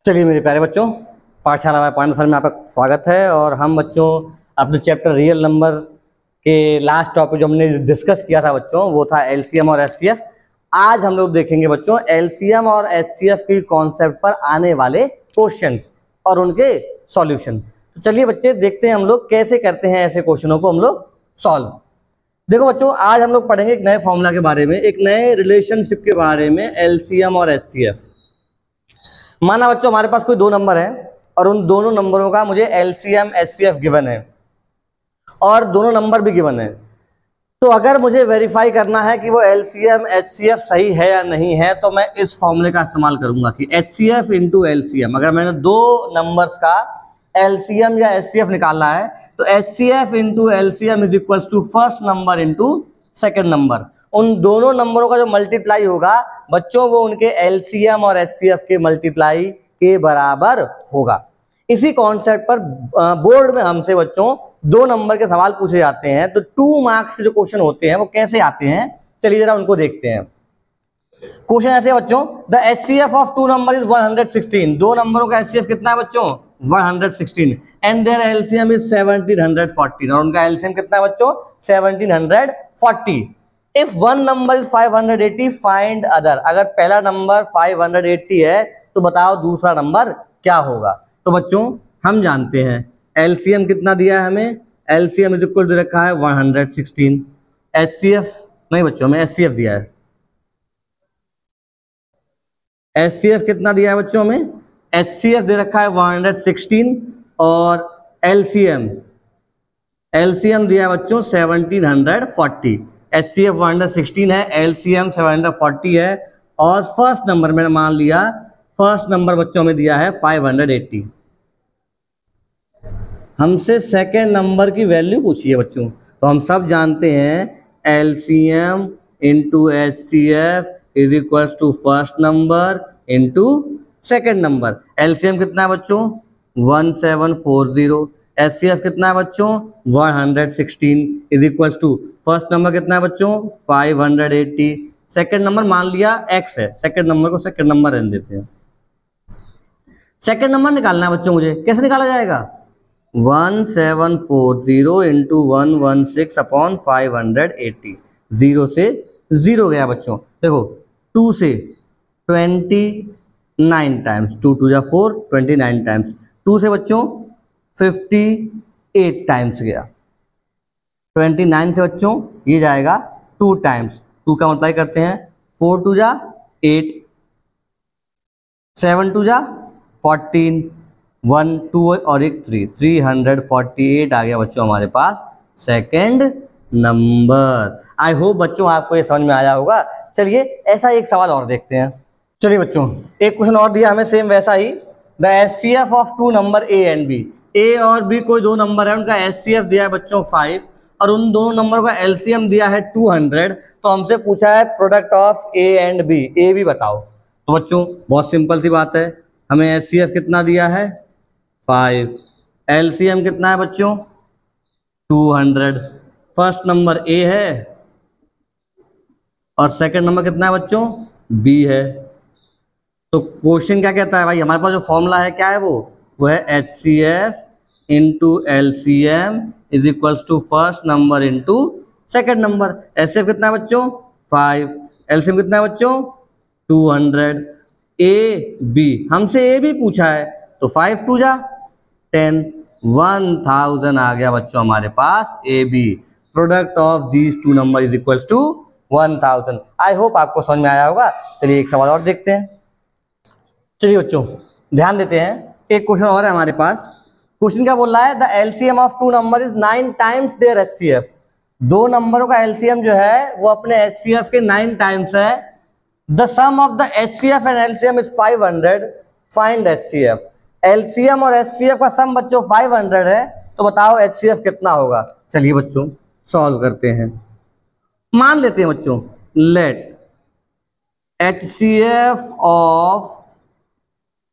चलिए मेरे प्यारे बच्चों, पाठशाला में पांडे सर में आपका स्वागत है। और हम बच्चों अपने चैप्टर रियल नंबर के लास्ट टॉपिक जो हमने डिस्कस किया था बच्चों, वो था एलसीएम और एचसीएफ। आज हम लोग देखेंगे बच्चों एलसीएम और एचसीएफ की कॉन्सेप्ट पर आने वाले क्वेश्चंस और उनके सॉल्यूशन। तो चलिए बच्चे देखते हैं हम लोग कैसे करते हैं ऐसे क्वेश्चनों को हम लोग सॉल्व। देखो बच्चों, आज हम लोग पढ़ेंगे एक नए फॉर्मूला के बारे में, एक नए रिलेशनशिप के बारे में, एलसीएम और एचसीएफ। माना बच्चों हमारे पास कोई दो नंबर है और उन दोनों नंबरों का मुझे एलसीएम एचसीएफ गिवन है और दोनों नंबर भी गिवन है। तो अगर मुझे वेरीफाई करना है कि वो एलसीएम एचसीएफ सही है या नहीं है, तो मैं इस फॉर्मूले का इस्तेमाल करूंगा कि एचसीएफ इंटू एलसीएम। अगर मैंने दो नंबर्स का एलसीएम या एचसीएफ निकालना है तो HCF into LCM is equal to first number into second number. उन दोनों नंबरों का जो मल्टीप्लाई होगा बच्चों, वो उनके एलसीएम और एचसीएफ के मल्टीप्लाई के बराबर होगा। इसी कॉन्सेप्ट पर बोर्ड में हमसे बच्चों दो नंबर के सवाल पूछे जाते हैं। तो 2 मार्क्स के जो क्वेश्चन होते हैं वो कैसे आते हैं, चलिए जरा उनको देखते हैं। क्वेश्चन ऐसे बच्चों, the HCF of 2 number is 116। दो नंबरों का एचसीएफ कितना है बच्चों? 116। And their LCM is 1714। और उनका एलसीएम कितना है बच्चों? 1740। If one number is 580 find other. अगर पहला नंबर 580 है तो बताओ दूसरा नंबर क्या होगा। तो बच्चों हम जानते हैं एलसीएम कितना दिया है हमें, एलसीएम इज इक्वल दे रखा है 116। एचसीएफ नहीं बच्चों, हमें एचसीएफ दिया है। एचसीएफ कितना दिया है बच्चों हमें? एचसीएफ दे रखा है 116 और एलसीएम दिया है बच्चों 1740। एचसीएफ 116 है, एलसीएम 740 है और फर्स्ट नंबर मैंने मान लिया, फर्स्ट नंबर बच्चों में दिया है 580। हमसे सेकेंड नंबर की वैल्यू पूछी है बच्चों। तो हम सब जानते हैं LCM into HCF is equal to first number into second number. LCM कितना है बच्चों? 1740। एचसीएफ कितना है बच्चों? 116 is equal to first number कितना है बच्चों? 580। सेकेंड नंबर मान लिया x है, सेकेंड नंबर को सेकेंड नंबर रहने देते हैं। सेकेंड नंबर निकालना है बच्चों मुझे, कैसे निकाला जाएगा? 1740 इंटू 116 अपॉन 580। 0 से 0 गया बच्चों। देखो 2 से 29 टाइम्स, 2 2 जा 4, 29 टाइम्स। 2 से बच्चों 58 टाइम्स गया। 29 से बच्चों ये जाएगा 2 टाइम्स। 2 का मल्टीप्लाई करते हैं, 4 2 जा 8, 7 2 जा 14, 1 2 और एक 3, 348 आ गया बच्चों हमारे पास सेकंड नंबर। आई होप बच्चों आपको ये समझ में आया होगा। चलिए ऐसा एक सवाल और देखते हैं। चलिए बच्चों एक क्वेश्चन और दिया हमें सेम वैसा ही, the HCF of 2 number A and B. A और बी कोई दो नंबर है, उनका एचसीएफ दिया है बच्चों 5 और उन दोनों नंबर का एलसीएम दिया है 200। तो हमसे पूछा है product of A and B, A B बताओ। तो बच्चों बहुत सिंपल सी बात है, हमें एचसीएफ कितना दिया है? 5। एलसीएम कितना है बच्चों? 200। फर्स्ट नंबर ए है और सेकंड नंबर कितना है बच्चों? बी है। तो क्वेश्चन क्या कहता है भाई, हमारे पास जो फॉर्मूला है क्या है वो है HCF into LCM is equal to first number into second number. HCF कितना है बच्चों? 5। एलसीएम कितना है बच्चों? 200। ए बी, हमसे ए बी पूछा है तो 5 2 जा 10, 1000 आ गया बच्चों हमारे पास A B. Product of these 2 number is equal to 1000। I hope आपको समझ में आया होगा। चलिए एक सवाल और देखते हैं। चलिए बच्चों ध्यान देते हैं, एक क्वेश्चन और है हमारे पास। क्वेश्चन क्या बोल रहा है? The LCM of 2 number is 9 times their HCF. दो नंबरों का एलसीएम जो है वो अपने एचसीएफ के 9 टाइम्स है। The sum of the HCF and LCM is 500, find HCF. LCM और एचसीएफ का सम बच्चों 500 है, तो बताओ एचसीएफ कितना होगा। चलिए बच्चों सॉल्व करते हैं। मान लेते हैं बच्चों let HCF of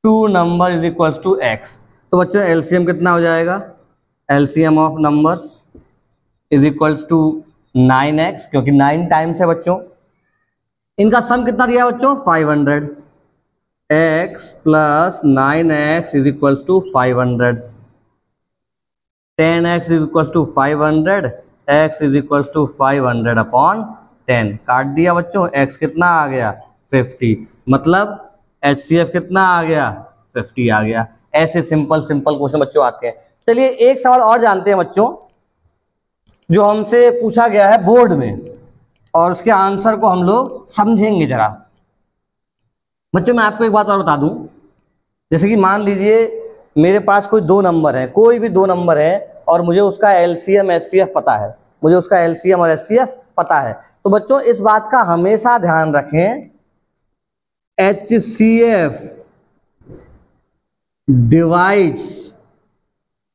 2 number is equal to x। तो बच्चों एलसीएम कितना हो जाएगा? LCM of numbers is equal to 9x, क्योंकि 9 टाइम्स है बच्चों। इनका सम कितना दिया है बच्चों? 500। x plus 9x is equals to 500, 10x is equals to 500, x is equals to 500 upon 10। काट दिया बच्चों, x कितना आ गया 50, मतलब HCF कितना आ गया 50 आ गया। ऐसे सिंपल सिंपल क्वेश्चन बच्चों आते हैं। चलिए एक सवाल और जानते हैं बच्चों, जो हमसे पूछा गया है बोर्ड में, और उसके आंसर को हम लोग समझेंगे जरा। बच्चों मैं आपको एक बात और बता दूं, जैसे कि मान लीजिए मेरे पास कोई दो नंबर है, कोई भी दो नंबर है, और मुझे उसका LCM HCF पता है, मुझे उसका LCM और HCF पता है, तो बच्चों इस बात का हमेशा ध्यान रखें, HCF divides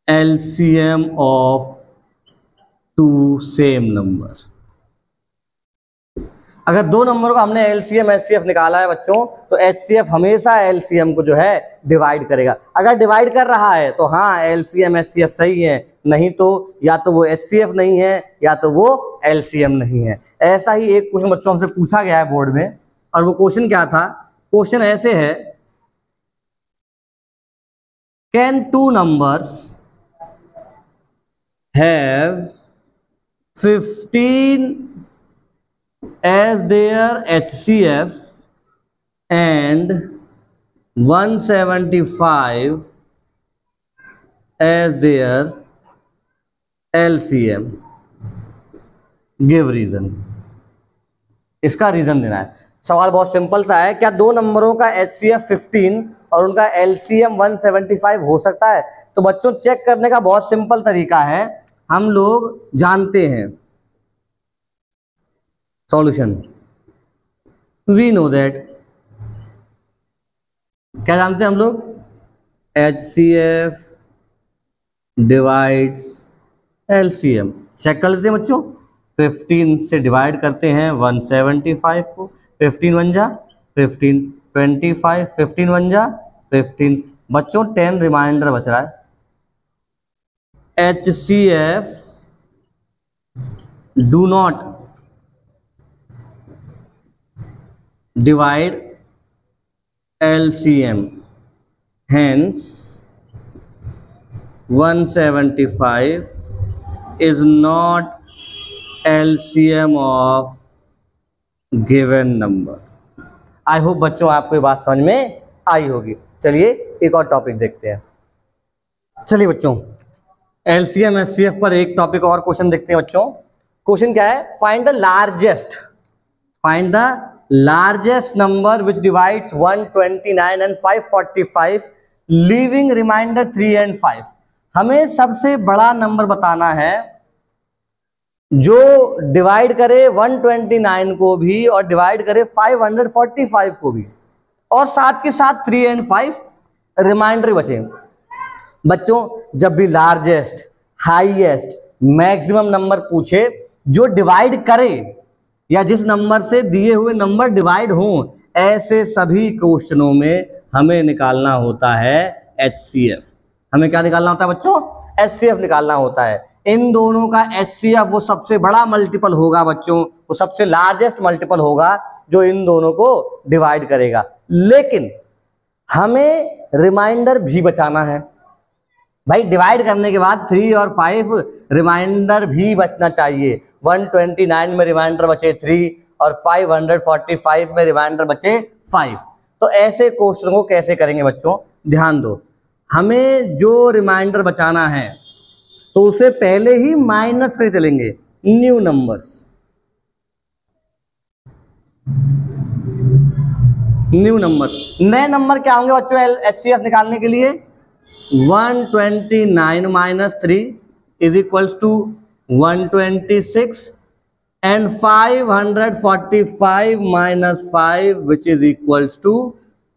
LCM of two same number. अगर दो नंबरों का हमने LCM HCF निकाला है बच्चों, तो HCF हमेशा LCM को जो है डिवाइड करेगा। अगर डिवाइड कर रहा है तो हाँ LCM HCF सही है, नहीं तो या तो वो HCF नहीं है या तो वो LCM नहीं है। ऐसा ही एक क्वेश्चन बच्चों हमसे पूछा गया है बोर्ड में, और वो क्वेश्चन क्या था, क्वेश्चन ऐसे है, can two numbers have 15 as their HCF and 175 as their LCM, give reason। इसका रीजन देना है। सवाल बहुत सिंपल सा है, क्या दो नंबरों का HCF 15 और उनका LCM 175 हो सकता है? तो बच्चों चेक करने का बहुत सिंपल तरीका है, हम लोग जानते हैं सॉल्यूशन। वी नो दैट, क्या जानते हैं हम लोग, HCF डिवाइड्स LCM। चेक कर लेते हैं बच्चों, 15 से डिवाइड करते हैं 175 को, 15 वन जा 15, 25, 15 वन जा 15, बच्चों 10 रिमाइंडर बच रहा है। HCF do not divide LCM, hence 175 is not LCM of given number। I hope बच्चों आपको ये बात समझ में आई होगी। चलिए एक और टॉपिक देखते हैं। चलिए बच्चों LCM HCF पर एक टॉपिक और क्वेश्चन देखते हैं बच्चों। क्वेश्चन क्या है, find the largest number which divides 129 and 545 leaving remainder 3 and 5। हमें सबसे बड़ा नंबर बताना है जो डिवाइड करे 129 को भी और डिवाइड करे 545 को भी, और साथ के साथ 3 and 5 रिमाइंडर बचे। बच्चों जब भी लार्जेस्ट, हाईएस्ट, मैक्सिमम नंबर पूछे जो डिवाइड करे या जिस नंबर से दिए हुए नंबर डिवाइड हों, ऐसे सभी क्वेश्चनों में हमें निकालना होता है HCF। हमें क्या निकालना होता है बच्चों, HCF निकालना होता है। इन दोनों का HCF वो सबसे बड़ा मल्टीपल होगा बच्चों, वो सबसे लार्जेस्ट मल्टीपल होगा जो इन दोनों को डिवाइड करेगा। लेकिन हमें रिमाइंडर भी बचाना है भाई, डिवाइड करने के बाद 3 और 5 रिमाइंडर भी बचना चाहिए। 129 में रिमाइंडर बचे 3 और 545 में रिमाइंडर बचे 5। तो ऐसे क्वेश्चन को कैसे करेंगे बच्चों, ध्यान दो। हमें जो रिमाइंडर बचाना है तो उसे पहले ही माइनस कर चलेंगे, न्यू नंबर्स, नए नंबर क्या होंगे बच्चों HCF निकालने के लिए, 129 minus 3 is equals to 126 and 545 minus 5 which is equals to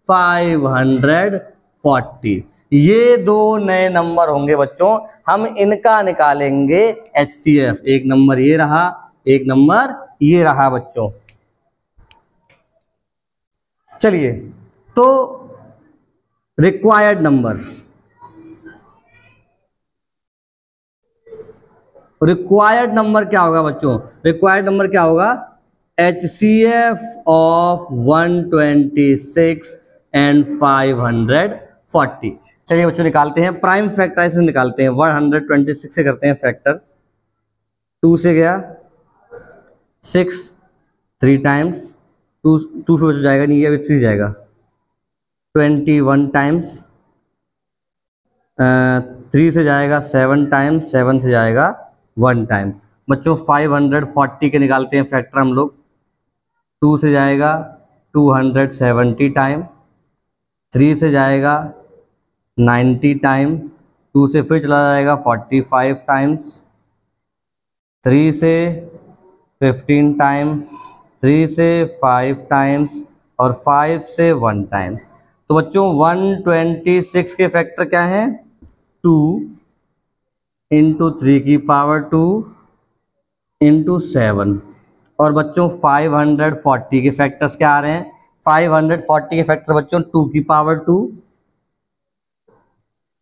540। ये दो नए नंबर होंगे बच्चों, हम इनका निकालेंगे HCF। एक नंबर ये रहा, एक नंबर ये रहा बच्चों। चलिए तो रिक्वायर्ड नंबर क्या होगा बच्चों, रिक्वायर्ड नंबर क्या होगा, HCF ऑफ 126 एंड 540। चलिए बच्चों निकालते हैं, प्राइम फैक्टराइजेशन निकालते हैं। 126 से करते हैं फैक्टर। 2 से गया 6 3 टाइम्स, 2 से जाएगा नहीं, अभी 3 जाएगा। 21 टाइम्स, 3 से जाएगा 7 टाइम्स, 7 से जाएगा 1 टाइम। बच्चों 540 के निकालते हैं फैक्टर हम लोग। 2 से जाएगा 270 टाइम, 3 से जाएगा 90 टाइम, 2 से फिर चला जाएगा 45 टाइम्स, 3 से 15 टाइम, 3 से 5 टाइम्स और 5 से 1 टाइम। तो बच्चों 126 के फैक्टर क्या हैं? 2 इंटू 3 की पावर 2 इंटू 7। और बच्चों 540 के फैक्टर्स क्या आ रहे हैं? 540 के फैक्टर बच्चों 2 की पावर 2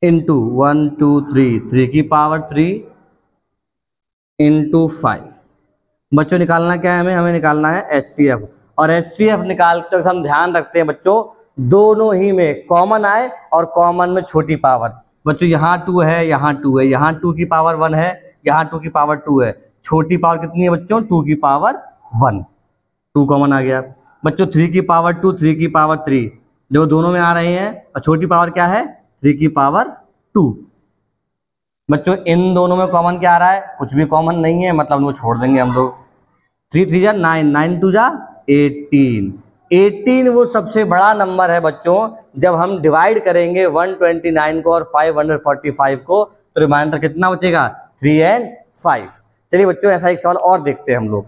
इंटू 1 2 3, 3 की पावर 3 इंटू 5। बच्चों निकालना क्या है हमें निकालना है HCF। और HCF निकालते वक्त हम ध्यान रखते हैं बच्चों दोनों ही में कॉमन आए और कॉमन में छोटी पावर। बच्चों यहाँ 2 है, यहाँ 2 है, यहाँ 2 की पावर 1 है, यहाँ 2 की पावर 2 है। छोटी पावर कितनी है बच्चों? 2 की पावर 1, 2 कॉमन आ गया। बच्चों 3 की पावर 2, 3 की पावर 3 जो दोनों में आ रहे हैं, और छोटी पावर क्या है? 3 की पावर 2। बच्चों इन दोनों में कॉमन क्या आ रहा है? कुछ भी कॉमन नहीं है, मतलब उनको छोड़ देंगे हम लोग। 3 3 जा 9, 9 2 जा 18। 18 वो सबसे बड़ा नंबर है बच्चों। जब हम डिवाइड करेंगे 129 को और 545 को तो रिमाइंडर कितना बचेगा? 3 एंड 5। चलिए बच्चों ऐसा एक सवाल और देखते हैं हम लोग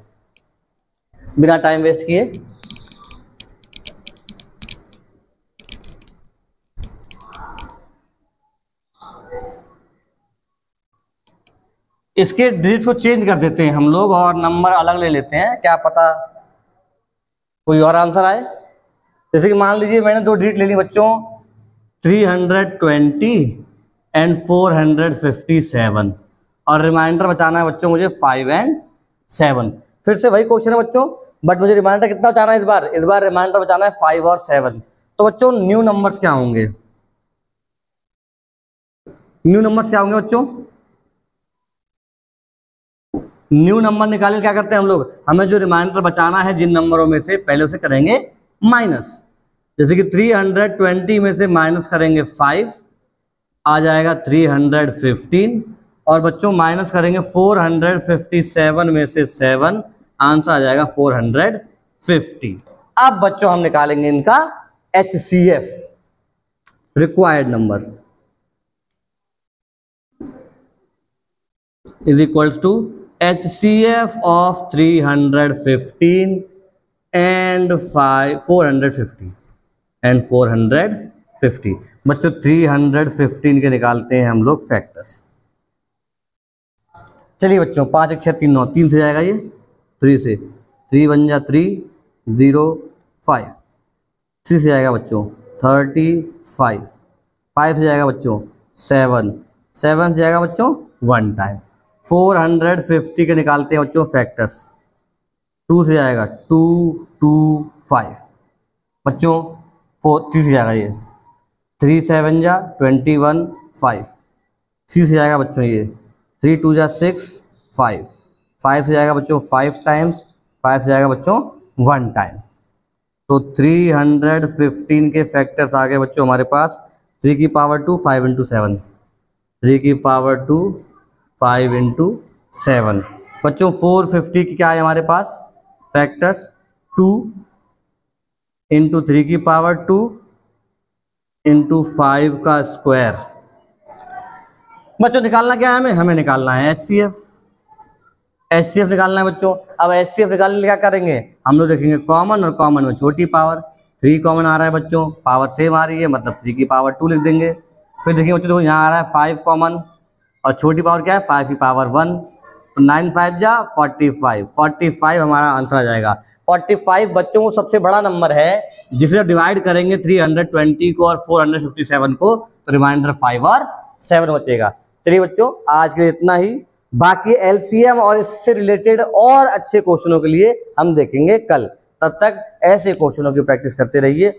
बिना टाइम वेस्ट किए। इसके डिजिट्स को चेंज कर देते हैं हम लोग और नंबर अलग ले लेते हैं, क्या पता कोई और आंसर आए। जैसे कि मान लीजिए मैंने 2 डिजिट ले ली बच्चों, 320 एंड 457, और रिमाइंडर बचाना है बच्चों मुझे 5 एंड 7। फिर से वही क्वेश्चन है बच्चों, बट मुझे रिमाइंडर कितना बचाना है इस बार रिमाइंडर बचाना है 5 और 7। तो बच्चों न्यू नंबर्स क्या होंगे? न्यू नंबर्स क्या होंगे बच्चों? न्यू नंबर निकालने क्या करते हैं हम लोग? हमें जो रिमाइंडर बचाना है जिन नंबरों में से, पहले उसे करेंगे माइनस। जैसे कि 320 में से माइनस करेंगे 5, आ जाएगा 315। और बच्चों माइनस करेंगे 457 में से 7, आंसर आ जाएगा 450। अब बच्चों हम निकालेंगे इनका HCF, required number is equals to HCF of 315 and 450 and 450। बच्चों 315 के निकालते हैं हम लोग फैक्टर्स। चलिए बच्चों 5 1 6 3 9, 3 से जाएगा ये 3 से, 3 1 जा 3 0 5। 3 से जाएगा बच्चों 35, 5 से जाएगा बच्चों 7, 7 से जाएगा बच्चों 1 टाइम। 450 के निकालते हैं बच्चों फैक्टर्स। 2 से जाएगा 2 2 5 बच्चों, 3 से जाएगा ये 3 7 जा 21 5। 3 से जाएगा बच्चों ये 3 2 जा 6 5। 5 से जाएगा बच्चों 5 टाइम्स, 5 से जाएगा बच्चों 1 टाइम। तो 315 के फैक्टर्स आ गए बच्चों हमारे पास। 3 की पावर 2 5 इंटू 7, 3 की पावर 2 5 इंटू 7। बच्चों 450 की क्या है हमारे पास फैक्टर्स? 2 इंटू 3 की पावर 2 इंटू 5 का स्क्वायर। बच्चों निकालना क्या है हमें निकालना है HCF। HCF निकालना है बच्चों। अब HCF निकालने के लिए क्या करेंगे हम लोग? देखेंगे कॉमन, और कॉमन में छोटी पावर। 3 कॉमन आ रहा है बच्चों, पावर सेम आ रही है, मतलब 3 की पावर 2 लिख देंगे। फिर देखिए बच्चों, यहाँ आ रहा है 5 कॉमन, और छोटी पावर क्या है? 5 की पावर 1। तो 9 5 जा 45, 45 हमारा आंसर आ जाएगा। 45 बच्चों को सबसे बड़ा नंबर है जिसे जब डिवाइड करेंगे 320 को और 457 को तो रिमाइंडर 5 और 7 बचेगा। चलिए बच्चों आज के लिए इतना ही। बाकी LCM और इससे रिलेटेड और अच्छे क्वेश्चनों के लिए हम देखेंगे कल। तब तक ऐसे क्वेश्चनों की प्रैक्टिस करते रहिए।